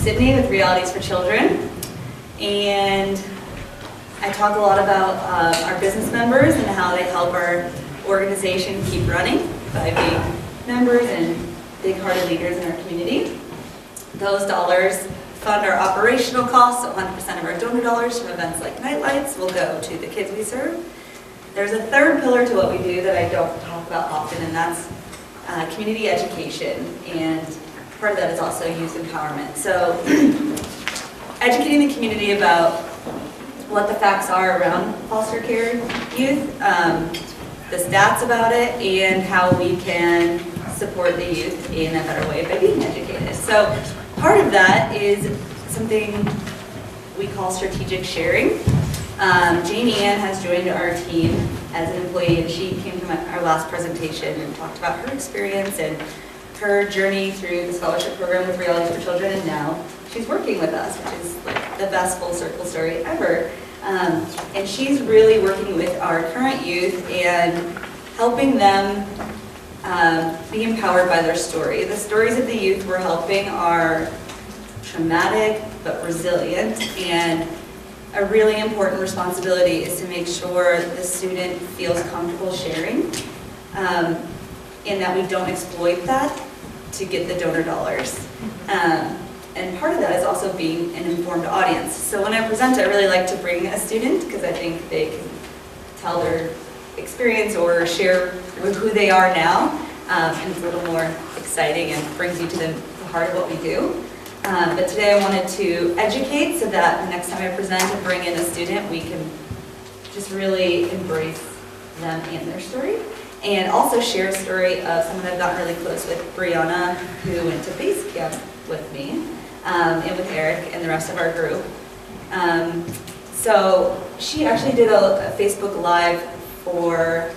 Sydney with Realities for Children, and I talk a lot about our business members and how they help our organization keep running by being members and big-hearted leaders in our community. Those dollars fund our operational costs, so 100% of our donor dollars from events like Nightlights will go to the kids we serve. There's a third pillar to what we do that I don't talk about often, and that's community education, and part of that is also youth empowerment. So educating the community about what the facts are around foster care youth, the stats about it, and how we can support the youth in a better way by being educated. So part of that is something we call strategic sharing. Janie Ann has joined our team as an employee, and she came to our last presentation and talked about her experience and her journey through the scholarship program with Realities for Children, and now she's working with us, which is like the best full circle story ever. And she's really working with our current youth and helping them be empowered by their story. The stories of the youth we're helping are traumatic but resilient, and a really important responsibility is to make sure the student feels comfortable sharing, and that we don't exploit that to get the donor dollars. And part of that is also being an informed audience. So when I present, I really like to bring a student because I think they can tell their experience or share with who they are now, and it's a little more exciting and brings you to the heart of what we do. But today I wanted to educate so that the next time I present and bring in a student, we can just really embrace them and their story. And also share a story of someone I've gotten really close with, Brianna, who went to base camp with me, and with Eric and the rest of our group. So she actually did a Facebook Live for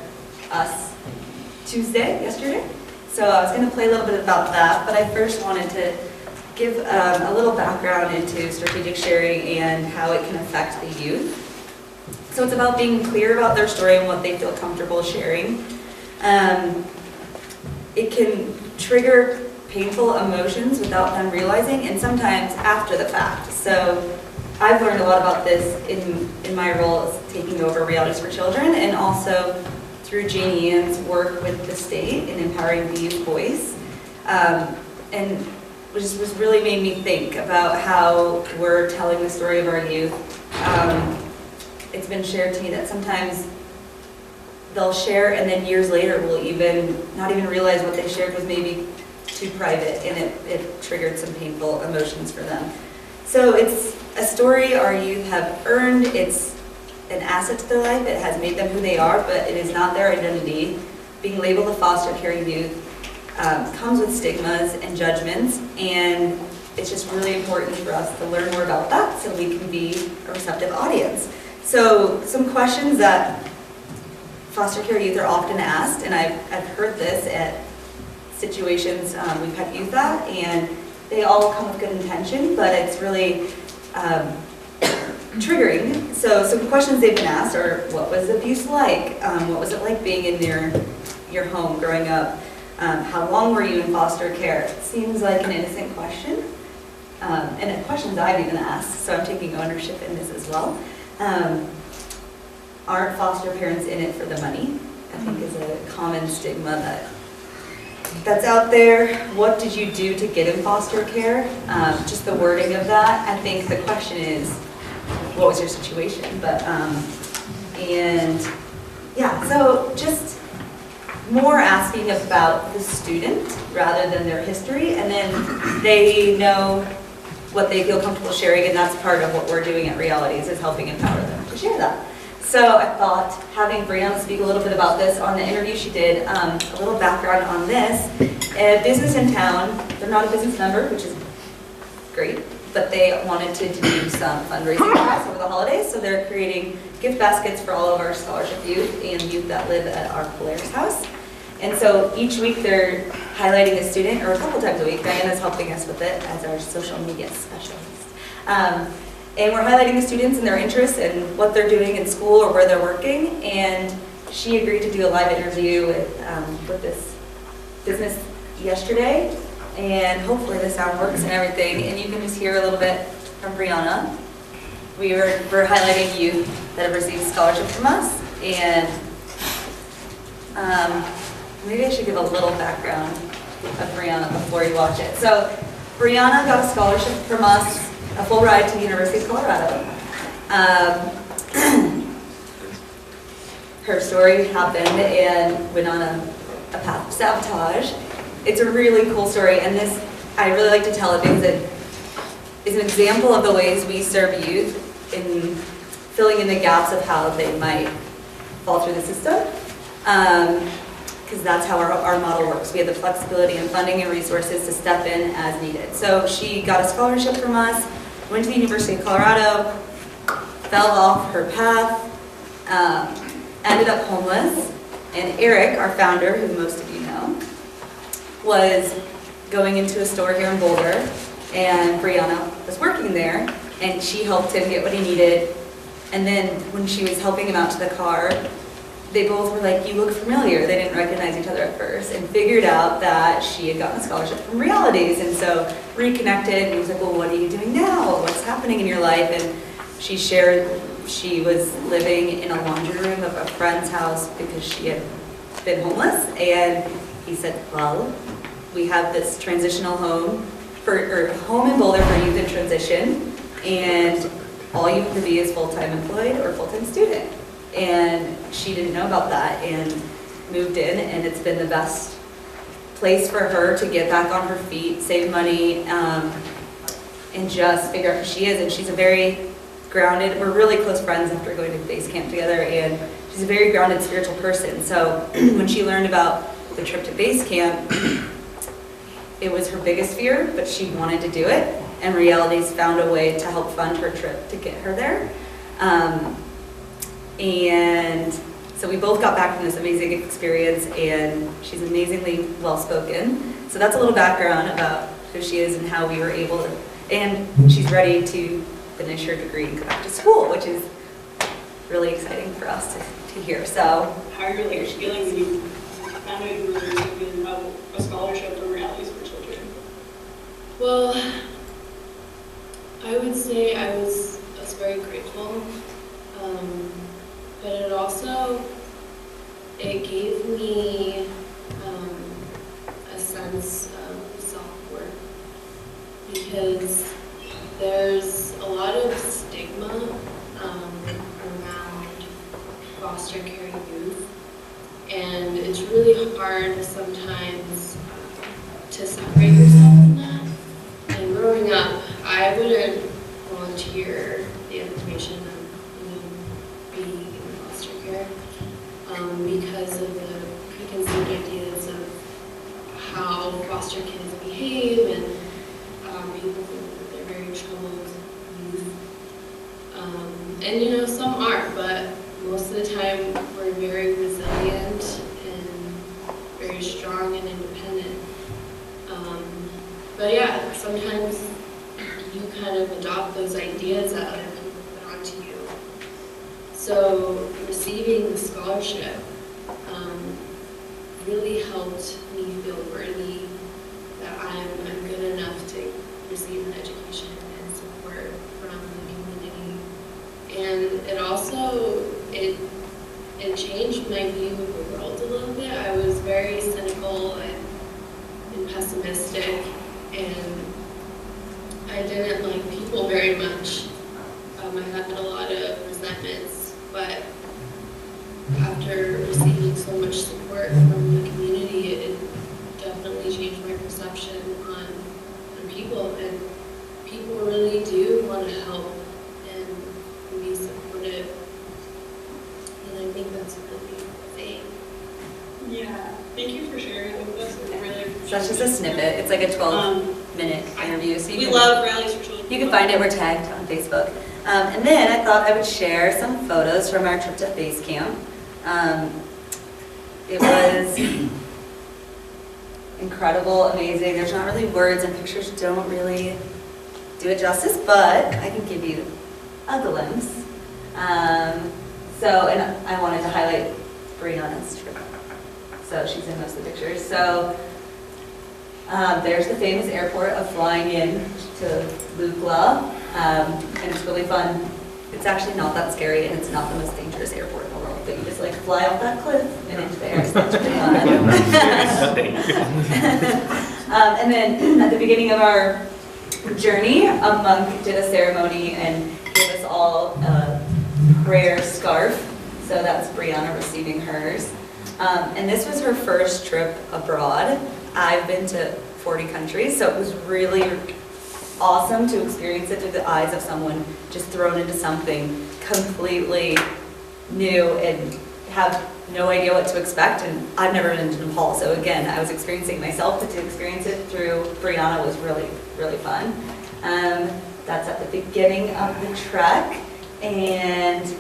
us yesterday. So I was going to play a little bit about that, but I first wanted to give a little background into strategic sharing and how it can affect the youth. So it's about being clear about their story and what they feel comfortable sharing. It can trigger painful emotions without them realizing, and sometimes after the fact. So I've learned a lot about this in my role as taking over Realities for Children, and also through Janie Ann's work with the state in empowering the youth voice. And which was really made me think about how we're telling the story of our youth. It's been shared to me that sometimes they'll share, and then years later we'll not even realize what they shared was maybe too private, and it triggered some painful emotions for them. So it's a story our youth have earned. It's an asset to their life. It has made them who they are, but it is not their identity. Being labeled a foster care youth comes with stigmas and judgments, and it's just really important for us to learn more about that so we can be a receptive audience. So some questions that foster care youth are often asked, and I've heard this at situations we've had youth at, and they all come with good intention, but it's really triggering. So some questions they've been asked are, what was abuse like? What was it like being in your home growing up? How long were you in foster care? It seems like an innocent question, and questions I've even asked, so I'm taking ownership in this as well. Aren't foster parents in it for the money? I think is a common stigma that's out there. What did you do to get in foster care? Just the wording of that. I think the question is, what was your situation? But and yeah, so just more asking about the student rather than their history, and then they know what they feel comfortable sharing, and that's part of what we're doing at Realities, is helping empower them to share that. So I thought having Brianna speak a little bit about this on the interview she did, a little background on this. A business in town, they're not a business member, which is great, but they wanted to do some fundraising for us over the holidays, so they're creating gift baskets for all of our scholarship youth and youth that live at our Polaris house. And so each week they're highlighting a student, or a couple times a week. Diana's helping us with it as our social media specialist. And we're highlighting the students and their interests and what they're doing in school or where they're working. And she agreed to do a live interview with this business yesterday. and hopefully the sound works and everything, and you can just hear a little bit from Brianna. We're highlighting youth that have received scholarships from us, and maybe I should give a little background of Brianna before you watch it. So Brianna got a scholarship from us, a full ride to the University of Colorado. Her story happened and went on a path of sabotage. It's a really cool story, and this, I really like to tell it because it is an example of the ways we serve youth in filling in the gaps of how they might fall through the system. Because that's how our model works. We have the flexibility and funding and resources to step in as needed. So she got a scholarship from us, went to the University of Colorado, fell off her path, ended up homeless, and Eric, our founder, who most of you know, was going into a store here in Boulder, and Brianna was working there, and she helped him get what he needed. And then when she was helping him out to the car, they both were like, "You look familiar." They didn't recognize each other at first, and figured out that she had gotten a scholarship from Realities, and so reconnected, and he was like, "Well, what are you doing now? What's happening in your life?" And she shared she was living in a laundry room of a friend's house because she had been homeless, and he said, "Well, we have this transitional home home in Boulder for youth in transition, and all you have to be is full-time employed or full-time student." And she didn't know about that and moved in, and it's been the best place for her to get back on her feet, save money, and just figure out who she is. And she's a very grounded, we're really close friends after going to base camp together, and she's a very grounded spiritual person. So when she learned about the trip to base camp, it was her biggest fear, but she wanted to do it, and Realities found a way to help fund her trip to get her there. And so we both got back from this amazing experience, and she's amazingly well-spoken. So that's a little background about who she is and how we were able to, and she's ready to finish her degree and go back to school, which is really exciting for us to hear. So how are your feeling when you found out you were receiving a scholarship from Realities for Children? Well, I would say I was very grateful, but it gave me a sense of self-worth, because there's a lot of stigma around foster care youth, and it's really hard sometimes to separate yourself from that. And growing up, I wouldn't volunteer the information of being in foster care because of the preconceived ideas of how foster kids behave, and people think that they're very troubled youth. And some are, but most of the time we're very resilient and very strong and independent. But yeah, sometimes you kind of adopt those ideas that other people put onto you. So receiving the scholarship really helped me feel worthy that I'm good enough to receive an education and support from the community. And it also, it changed my view of the world a little bit. I was very cynical and pessimistic, and I didn't like people very much. I had a lot of resentments, but after receiving so much support from the community, it definitely changed my perception on people, and people really do want to help and be supportive, and I think that's a really beautiful thing. Yeah, thank you for sharing with us. So that's just a snippet. It's like a 12-minute interview. So we love Rallies for Children. You can find it. We're tagged on Facebook. And then I thought I would share some photos from our trip to base camp. It was incredible, amazing. There's not really words, and pictures don't really do it justice, but I can give you a glimpse. And I wanted to highlight Brianna's trip. So she's in most of the pictures. So There's the famous airport of flying in to Lukla, and it's really fun. It's actually not that scary, and it's not the most dangerous airport in the world, but you just like fly off that cliff and into the air, so that's pretty fun. And then at the beginning of our journey, a monk did a ceremony and gave us all a prayer scarf, so that's Brianna receiving hers. And this was her first trip abroad. I've been to 40 countries, so it was really awesome to experience it through the eyes of someone just thrown into something completely new and have no idea what to expect. And I've never been to Nepal, so again, I was experiencing it myself, but to experience it through Brianna was really, really fun. That's at the beginning of the trek, and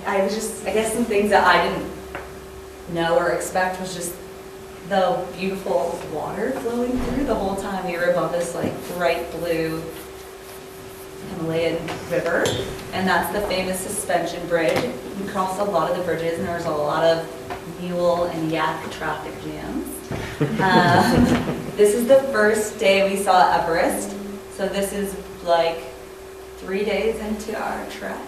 I guess some things that I didn't know or expect was just the beautiful water flowing through the whole time. We were above this like bright blue Himalayan river, and that's the famous suspension bridge. We crossed a lot of the bridges, and there was a lot of mule and yak traffic jams. This is the first day we saw Everest, so this is like 3 days into our trek,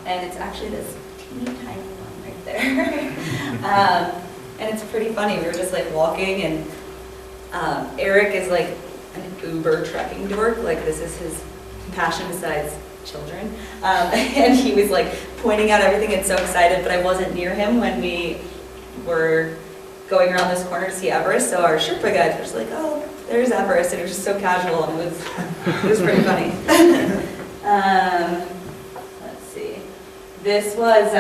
and it's actually this teeny tiny one right there. And it's pretty funny. We were just like walking, and Eric is like an uber trekking dork. Like this is his passion besides children. And he was like pointing out everything and so excited, but I wasn't near him when we were going around this corner to see Everest. So our Sherpa guides were just like, oh, there's Everest. And it was just so casual, and it was pretty funny. Let's see. This was,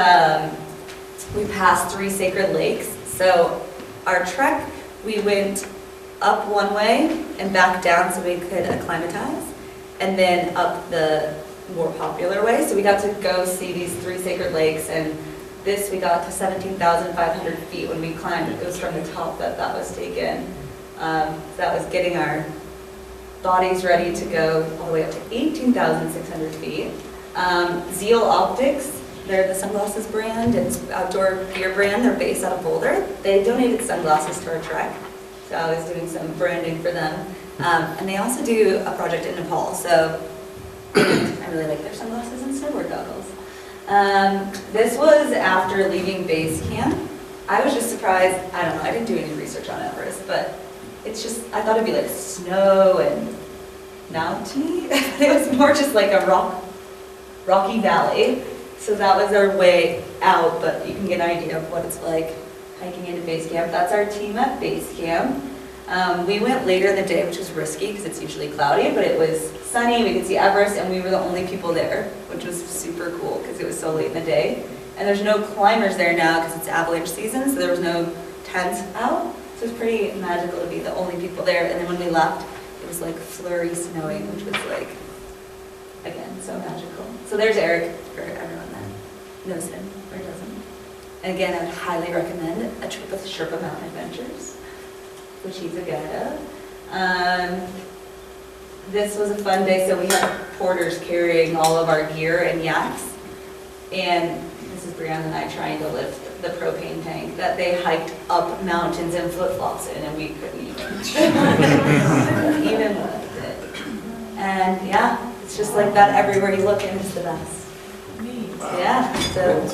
we passed 3 sacred lakes. So our trek, we went up one way and back down so we could acclimatize, and then up the more popular way. So we got to go see these 3 sacred lakes, and this we got to 17,500 feet when we climbed. It was from the top that was taken. So that was getting our bodies ready to go all the way up to 18,600 feet. Zeal Optics, they're the sunglasses brand, it's an outdoor gear brand. They're based out of Boulder. They donated sunglasses to our trek, so I was doing some branding for them. And they also do a project in Nepal, so I really like their sunglasses and snowboard goggles. This was after leaving base camp. I was just surprised, I don't know, I didn't do any research on Everest, but it's just, I thought it'd be like snow and mountainy. It was more just like a rocky valley. So that was our way out, but you can get an idea of what it's like hiking into base camp. That's our team at base camp. We went later in the day, which was risky because it's usually cloudy, but it was sunny, we could see Everest, and we were the only people there, which was super cool because it was so late in the day. And there's no climbers there now because it's avalanche season, so there was no tents out. So it was pretty magical to be the only people there. And then when we left, it was like flurry snowing, which was like, again, so magical. So there's Eric, for everyone that knows him or doesn't. And again, I would highly recommend a trip with Sherpa Mountain Adventures, which he's a guide of. This was a fun day, so we had porters carrying all of our gear and yaks. And this is Brianna and I trying to lift the propane tank that they hiked up mountains in flip-flops in, and we couldn't even lift it. And yeah, it's just like that everywhere you look, and it's the best. Yeah, so